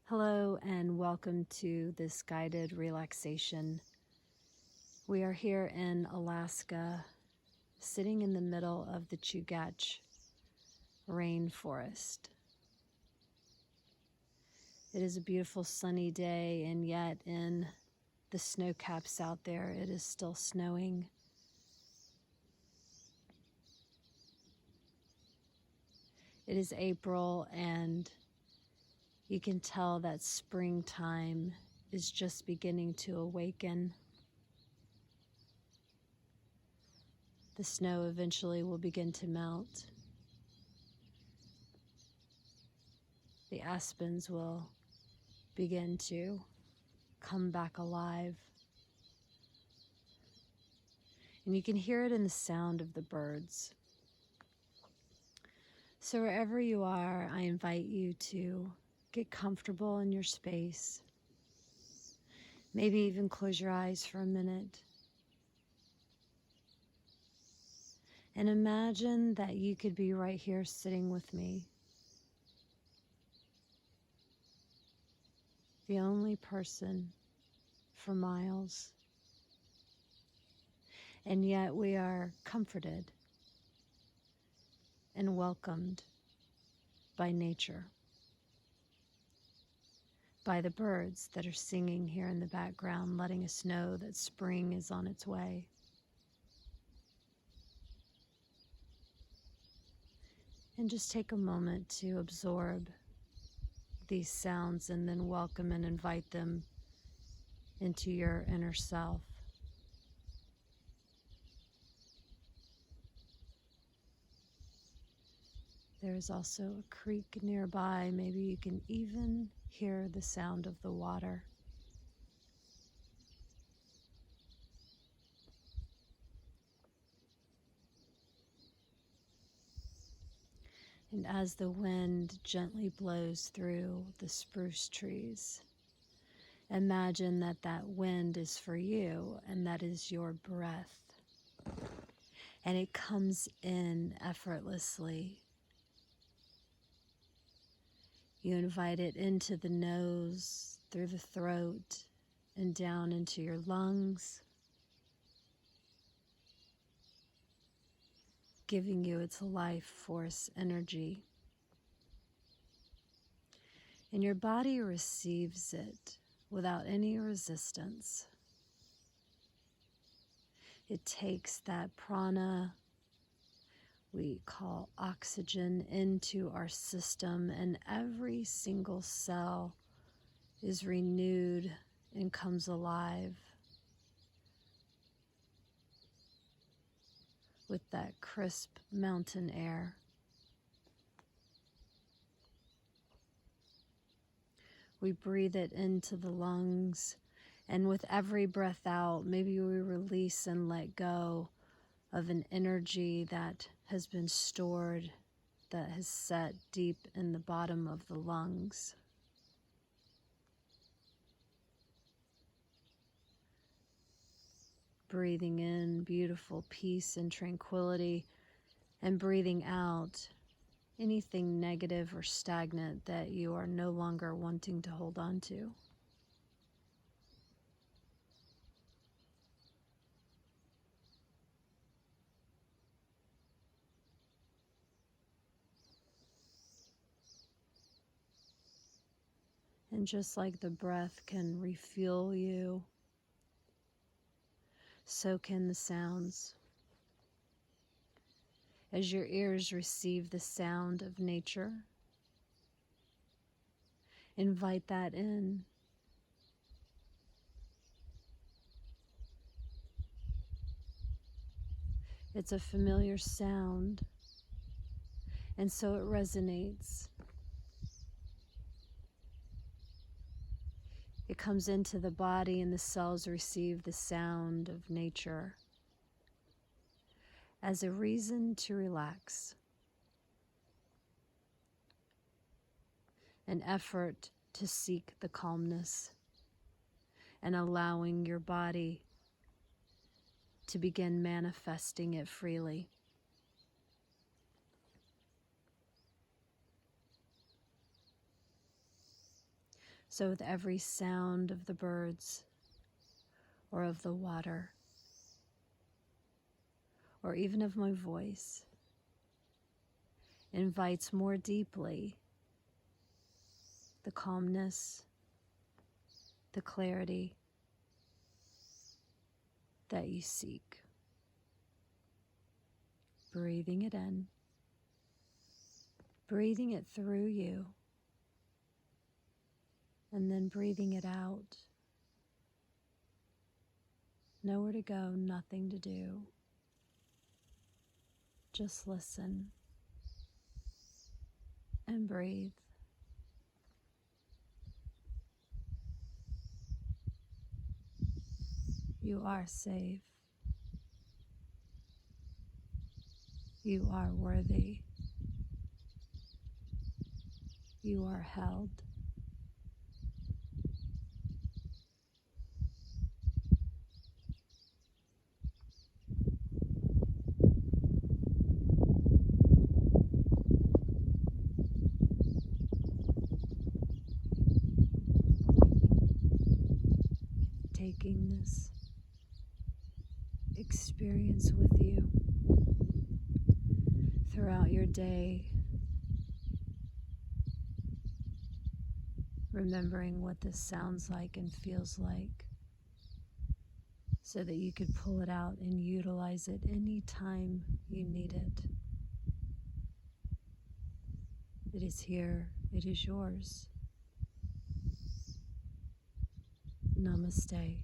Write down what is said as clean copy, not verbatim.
Hello and welcome to this guided relaxation. We are here in Alaska, sitting in the middle of the Chugach rainforest. It is a beautiful sunny day, and yet in the snowcaps out there, it is still snowing. It is April, and you can tell that springtime is just beginning to awaken. The snow eventually will begin to melt. The aspens will begin to come back alive. And you can hear it in the sound of the birds. So wherever you are, I invite you to get comfortable in your space. Maybe even close your eyes for a minute. And imagine that you could be right here sitting with me. The only person for miles. And yet we are comforted and welcomed by nature, by the birds that are singing here in the background, letting us know that spring is on its way. And just take a moment to absorb these sounds and then welcome and invite them into your inner self. There is also a creek nearby. Maybe you can even hear the sound of the water. And as the wind gently blows through the spruce trees, imagine that that wind is for you and that is your breath. And it comes in effortlessly. You invite it into the nose, through the throat, and down into your lungs, giving you its life force energy. And your body receives it without any resistance. It takes that prana, we call oxygen, into our system, and every single cell is renewed and comes alive with that crisp mountain air. We breathe it into the lungs, and with every breath out, maybe we release and let go of an energy that has been stored, that has set deep in the bottom of the lungs. Breathing in beautiful peace and tranquility, and breathing out anything negative or stagnant that you are no longer wanting to hold on to. And just like the breath can refuel you, so can the sounds. As your ears receive the sound of nature, invite that in. It's a familiar sound, and so it resonates. It comes into the body, and the cells receive the sound of nature as a reason to relax, an effort to seek the calmness, and allowing your body to begin manifesting it freely. So with every sound of the birds or of the water or even of my voice invites more deeply the calmness, the clarity that you seek. Breathing it in, breathing it through you, and then breathing it out. Nowhere to go, nothing to do. Just listen and breathe. You are safe. You are worthy. You are held. Taking this experience with you throughout your day, remembering what this sounds like and feels like, so that you could pull it out and utilize it anytime you need it. It is here, it is yours. Namaste.